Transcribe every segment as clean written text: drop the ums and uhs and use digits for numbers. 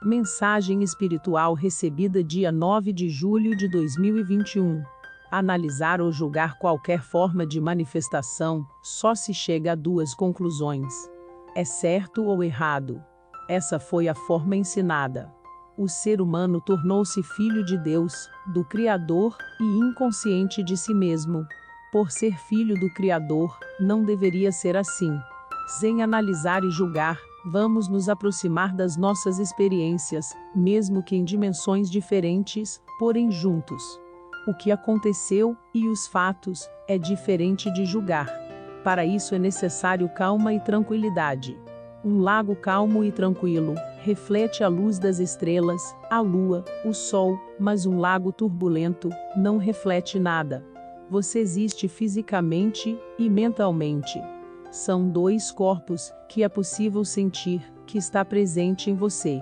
Mensagem espiritual recebida dia 9 de julho de 2021. Analisar ou julgar qualquer forma de manifestação, só se chega a duas conclusões. É certo ou errado? Essa foi a forma ensinada. O ser humano tornou-se filho de Deus, do Criador, e inconsciente de si mesmo. Por ser filho do Criador, não deveria ser assim. Sem analisar e julgar, vamos nos aproximar das nossas experiências, mesmo que em dimensões diferentes, porém juntos. O que aconteceu, e os fatos, é diferente de julgar. Para isso é necessário calma e tranquilidade. Um lago calmo e tranquilo reflete a luz das estrelas, a lua, o sol, mas um lago turbulento não reflete nada. Você existe fisicamente e mentalmente. São dois corpos que é possível sentir, que está presente em você.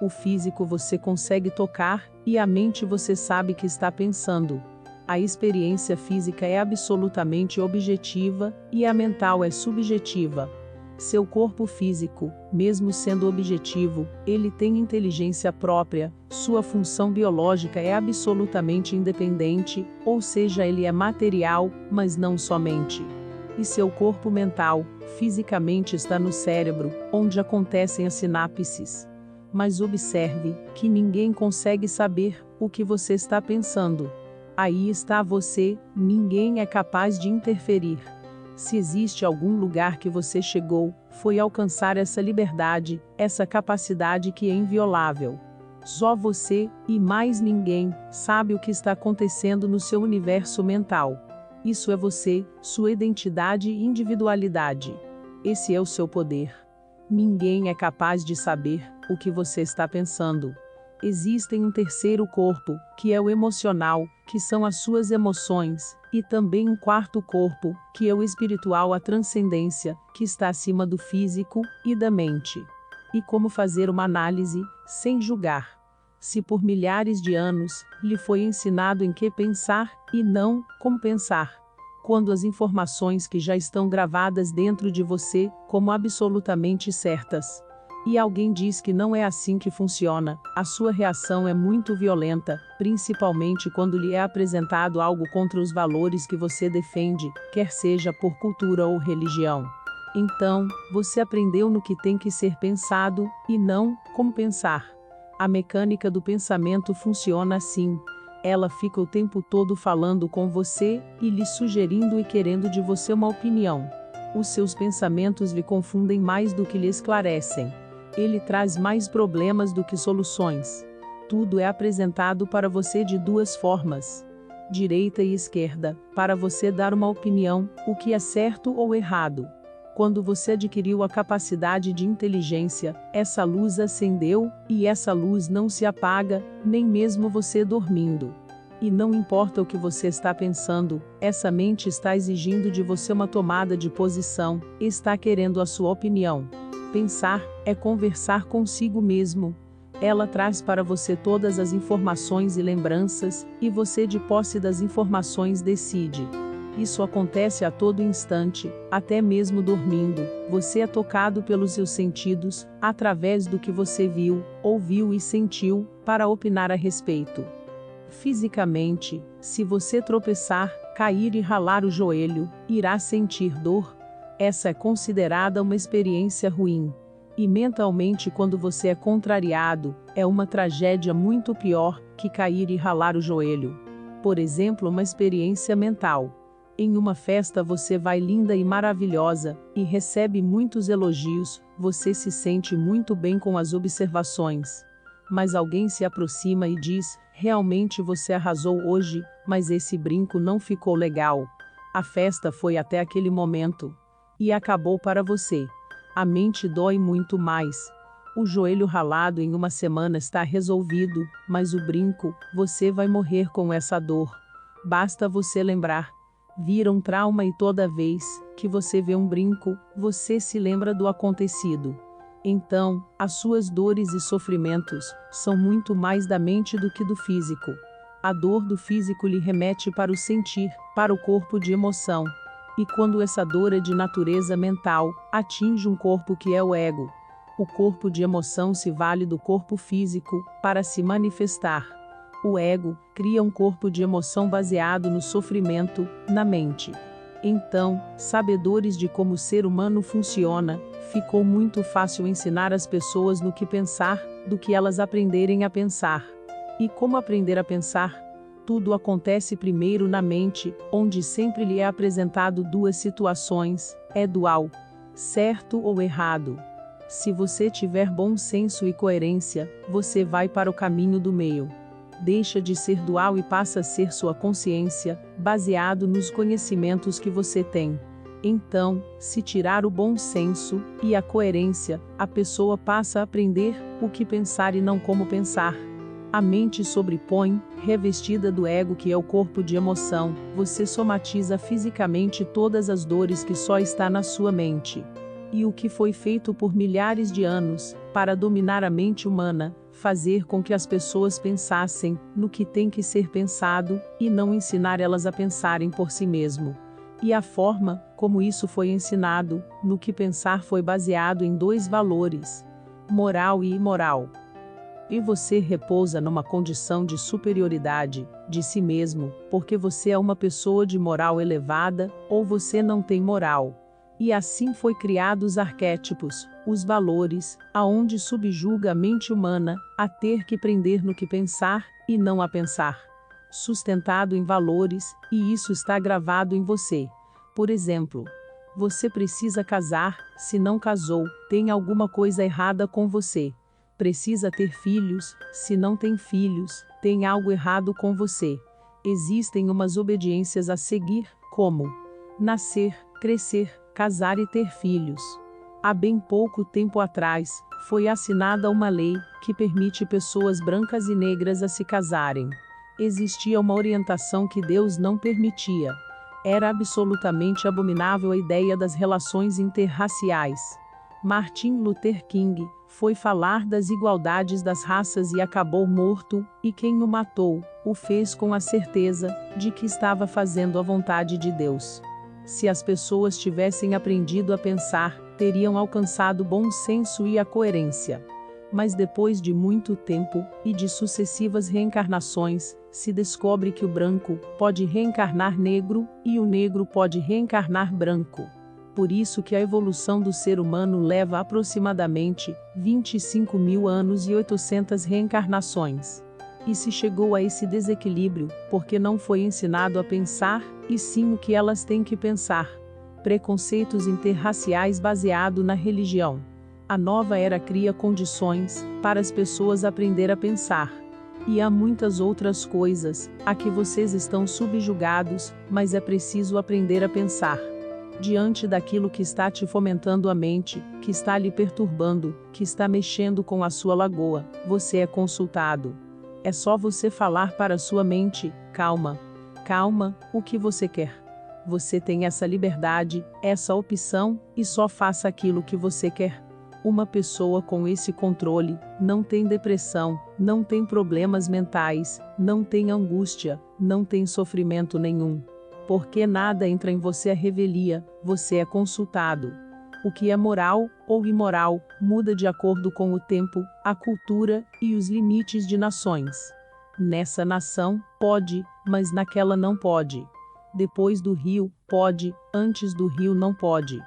O físico você consegue tocar, e a mente você sabe que está pensando. A experiência física é absolutamente objetiva, e a mental é subjetiva. Seu corpo físico, mesmo sendo objetivo, ele tem inteligência própria, sua função biológica é absolutamente independente, ou seja, ele é material, mas não somente. E seu corpo mental, fisicamente está no cérebro, onde acontecem as sinapses. Mas observe, que ninguém consegue saber o que você está pensando. Aí está você, ninguém é capaz de interferir. Se existe algum lugar que você chegou, foi alcançar essa liberdade, essa capacidade que é inviolável. Só você, e mais ninguém, sabe o que está acontecendo no seu universo mental. Isso é você, sua identidade e individualidade. Esse é o seu poder. Ninguém é capaz de saber o que você está pensando. Existe um terceiro corpo, que é o emocional, que são as suas emoções, e também um quarto corpo, que é o espiritual, a transcendência, que está acima do físico e da mente. E como fazer uma análise, sem julgar? Se por milhares de anos, lhe foi ensinado em que pensar, e não como pensar. Quando as informações que já estão gravadas dentro de você, como absolutamente certas. E alguém diz que não é assim que funciona, a sua reação é muito violenta, principalmente quando lhe é apresentado algo contra os valores que você defende, quer seja por cultura ou religião. Então, você aprendeu no que tem que ser pensado, e não como pensar. A mecânica do pensamento funciona assim. Ela fica o tempo todo falando com você, e lhe sugerindo e querendo de você uma opinião. Os seus pensamentos lhe confundem mais do que lhe esclarecem. Ele traz mais problemas do que soluções. Tudo é apresentado para você de duas formas, direita e esquerda, para você dar uma opinião, o que é certo ou errado. Quando você adquiriu a capacidade de inteligência, essa luz acendeu, e essa luz não se apaga, nem mesmo você dormindo. E não importa o que você está pensando, essa mente está exigindo de você uma tomada de posição, está querendo a sua opinião. Pensar é conversar consigo mesmo. Ela traz para você todas as informações e lembranças, e você, de posse das informações, decide. Isso acontece a todo instante, até mesmo dormindo. Você é tocado pelos seus sentidos, através do que você viu, ouviu e sentiu, para opinar a respeito. Fisicamente, se você tropeçar, cair e ralar o joelho, irá sentir dor. Essa é considerada uma experiência ruim. E mentalmente, quando você é contrariado, é uma tragédia muito pior que cair e ralar o joelho. Por exemplo, uma experiência mental. Em uma festa você vai linda e maravilhosa, e recebe muitos elogios, você se sente muito bem com as observações. Mas alguém se aproxima e diz, realmente você arrasou hoje, mas esse brinco não ficou legal. A festa foi até aquele momento. E acabou para você. A mente dói muito mais. O joelho ralado em uma semana está resolvido, mas o brinco, você vai morrer com essa dor. Basta você lembrar. Vira um trauma e toda vez que você vê um brinco, você se lembra do acontecido. Então, as suas dores e sofrimentos são muito mais da mente do que do físico. A dor do físico lhe remete para o sentir, para o corpo de emoção. E quando essa dor é de natureza mental, atinge um corpo que é o ego. O corpo de emoção se vale do corpo físico para se manifestar. O ego cria um corpo de emoção baseado no sofrimento, na mente. Então, sabedores de como o ser humano funciona, ficou muito fácil ensinar as pessoas no que pensar, do que elas aprenderem a pensar. E como aprender a pensar? Tudo acontece primeiro na mente, onde sempre lhe é apresentado duas situações, é dual, certo ou errado. Se você tiver bom senso e coerência, você vai para o caminho do meio. Deixa de ser dual e passa a ser sua consciência, baseado nos conhecimentos que você tem. Então, se tirar o bom senso e a coerência, a pessoa passa a aprender o que pensar e não como pensar. A mente sobrepõe, revestida do ego que é o corpo de emoção, você somatiza fisicamente todas as dores que só está na sua mente. E o que foi feito por milhares de anos, para dominar a mente humana, fazer com que as pessoas pensassem no que tem que ser pensado, e não ensinar elas a pensarem por si mesmo. E a forma como isso foi ensinado, no que pensar foi baseado em dois valores: moral e imoral. E você repousa numa condição de superioridade de si mesmo, porque você é uma pessoa de moral elevada, ou você não tem moral. E assim foi criados os arquétipos, os valores, aonde subjuga a mente humana, a ter que prender no que pensar, e não a pensar. Sustentado em valores, e isso está gravado em você. Por exemplo, você precisa casar, se não casou, tem alguma coisa errada com você. Precisa ter filhos, se não tem filhos, tem algo errado com você. Existem umas obediências a seguir, como nascer, crescer, casar e ter filhos. Há bem pouco tempo atrás, foi assinada uma lei que permite pessoas brancas e negras a se casarem. Existia uma orientação que Deus não permitia. Era absolutamente abominável a ideia das relações interraciais. Martin Luther King foi falar das igualdades das raças e acabou morto, e quem o matou, o fez com a certeza de que estava fazendo a vontade de Deus. Se as pessoas tivessem aprendido a pensar, teriam alcançado bom senso e a coerência. Mas depois de muito tempo, e de sucessivas reencarnações, se descobre que o branco pode reencarnar negro, e o negro pode reencarnar branco. Por isso que a evolução do ser humano leva aproximadamente 25.000 anos e 800 reencarnações. E se chegou a esse desequilíbrio, porque não foi ensinado a pensar, e sim o que elas têm que pensar. Preconceitos interraciais baseado na religião. A nova era cria condições para as pessoas aprender a pensar. E há muitas outras coisas a que vocês estão subjugados, mas é preciso aprender a pensar. Diante daquilo que está te fomentando a mente, que está lhe perturbando, que está mexendo com a sua lagoa, você é consultado. É só você falar para a sua mente: calma, calma, o que você quer? Você tem essa liberdade, essa opção, e só faça aquilo que você quer. Uma pessoa com esse controle não tem depressão, não tem problemas mentais, não tem angústia, não tem sofrimento nenhum. Porque nada entra em você a revelia, você é consultado. O que é moral ou imoral muda de acordo com o tempo, a cultura e os limites de nações. Nessa nação, pode, mas naquela não pode. Depois do rio, pode, antes do rio não pode.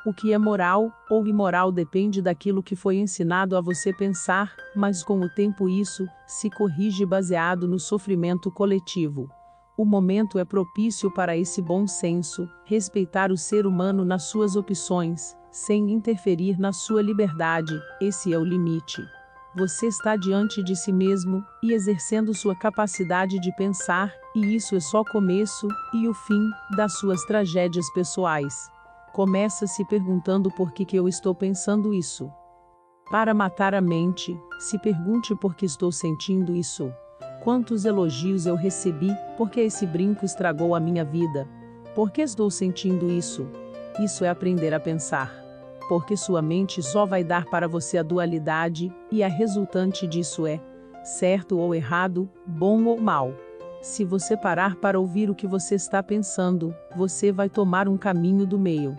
O que é moral ou imoral depende daquilo que foi ensinado a você pensar, mas com o tempo isso se corrige baseado no sofrimento coletivo. O momento é propício para esse bom senso, respeitar o ser humano nas suas opções, sem interferir na sua liberdade, esse é o limite. Você está diante de si mesmo, e exercendo sua capacidade de pensar, e isso é só começo, e o fim, das suas tragédias pessoais. Começa se perguntando por que eu estou pensando isso. Para matar a mente, se pergunte por que estou sentindo isso. Quantos elogios eu recebi, porque esse brinco estragou a minha vida? Por que estou sentindo isso? Isso é aprender a pensar. Porque sua mente só vai dar para você a dualidade, e a resultante disso é certo ou errado, bom ou mal. Se você parar para ouvir o que você está pensando, você vai tomar um caminho do meio.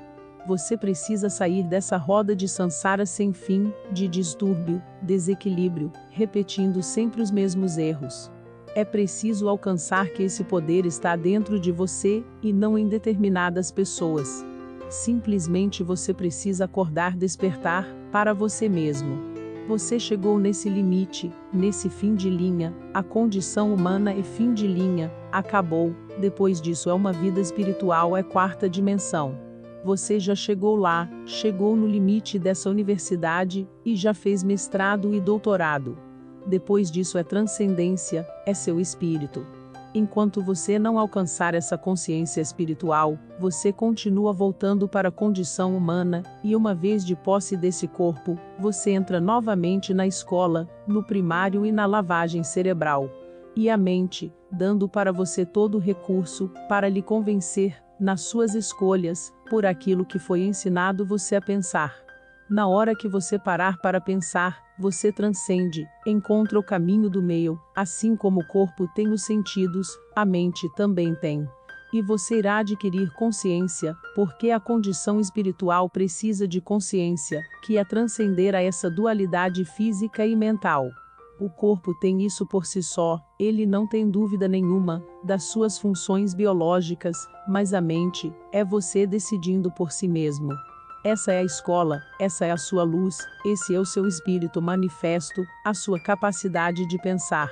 Você precisa sair dessa roda de samsara sem fim, de distúrbio, desequilíbrio, repetindo sempre os mesmos erros. É preciso alcançar que esse poder está dentro de você, e não em determinadas pessoas. Simplesmente você precisa acordar, despertar, para você mesmo. Você chegou nesse limite, nesse fim de linha, a condição humana é fim de linha, acabou, depois disso é uma vida espiritual, é quarta dimensão. Você já chegou lá, chegou no limite dessa universidade, e já fez mestrado e doutorado. Depois disso é transcendência, é seu espírito. Enquanto você não alcançar essa consciência espiritual, você continua voltando para a condição humana, e uma vez de posse desse corpo, você entra novamente na escola, no primário e na lavagem cerebral. E a mente, dando para você todo o recurso, para lhe convencer, nas suas escolhas, por aquilo que foi ensinado você a pensar. Na hora que você parar para pensar, você transcende, encontra o caminho do meio, assim como o corpo tem os sentidos, a mente também tem. E você irá adquirir consciência, porque a condição espiritual precisa de consciência, que é transcender a essa dualidade física e mental. O corpo tem isso por si só, ele não tem dúvida nenhuma, das suas funções biológicas, mas a mente, é você decidindo por si mesmo. Essa é a escola, essa é a sua luz, esse é o seu espírito manifesto, a sua capacidade de pensar.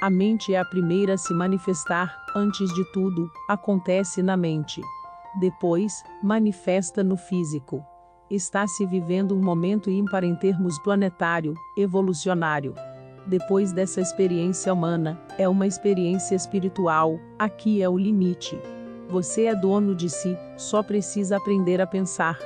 A mente é a primeira a se manifestar, antes de tudo, acontece na mente. Depois, manifesta no físico. Está-se vivendo um momento ímpar em termos planetário, evolucionário. Depois dessa experiência humana, é uma experiência espiritual, aqui é o limite. Você é dono de si, só precisa aprender a pensar.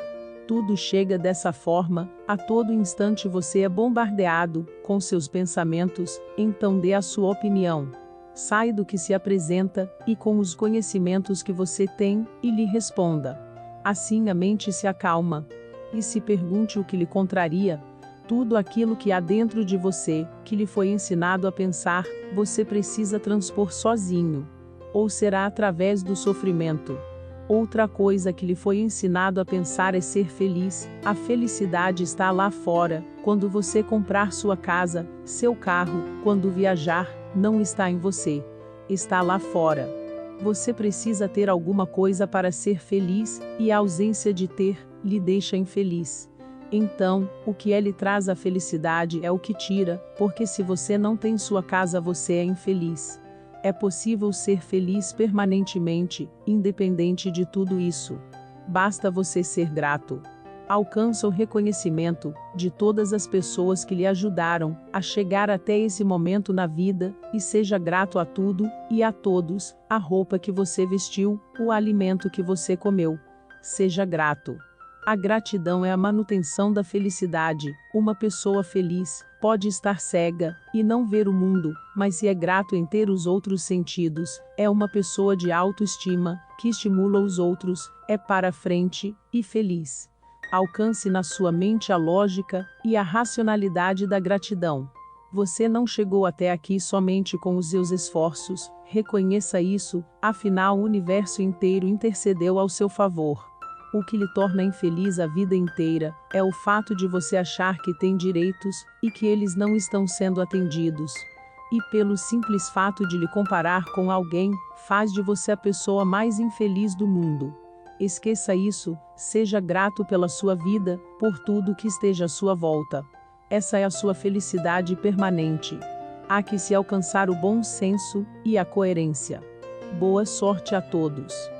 Tudo chega dessa forma, a todo instante você é bombardeado com seus pensamentos, então dê a sua opinião. Sai do que se apresenta, e com os conhecimentos que você tem, e lhe responda. Assim a mente se acalma. E se pergunte o que lhe contraria. Tudo aquilo que há dentro de você, que lhe foi ensinado a pensar, você precisa transpor sozinho. Ou será através do sofrimento. Outra coisa que lhe foi ensinado a pensar é ser feliz. A felicidade está lá fora, quando você comprar sua casa, seu carro, quando viajar, não está em você. Está lá fora. Você precisa ter alguma coisa para ser feliz, e a ausência de ter, lhe deixa infeliz. Então, o que lhe traz a felicidade é o que tira, porque se você não tem sua casa você é infeliz. É possível ser feliz permanentemente, independente de tudo isso. Basta você ser grato. Alcança o reconhecimento de todas as pessoas que lhe ajudaram a chegar até esse momento na vida, e seja grato a tudo e a todos, a roupa que você vestiu, o alimento que você comeu. Seja grato. A gratidão é a manutenção da felicidade. Uma pessoa feliz pode estar cega e não ver o mundo, mas se é grato em ter os outros sentidos, é uma pessoa de autoestima, que estimula os outros, é para frente e feliz. Alcance na sua mente a lógica e a racionalidade da gratidão. Você não chegou até aqui somente com os seus esforços, reconheça isso, afinal o universo inteiro intercedeu ao seu favor. O que lhe torna infeliz a vida inteira é o fato de você achar que tem direitos e que eles não estão sendo atendidos. E pelo simples fato de lhe comparar com alguém, faz de você a pessoa mais infeliz do mundo. Esqueça isso, seja grato pela sua vida, por tudo que esteja à sua volta. Essa é a sua felicidade permanente. Há que se alcançar o bom senso e a coerência. Boa sorte a todos.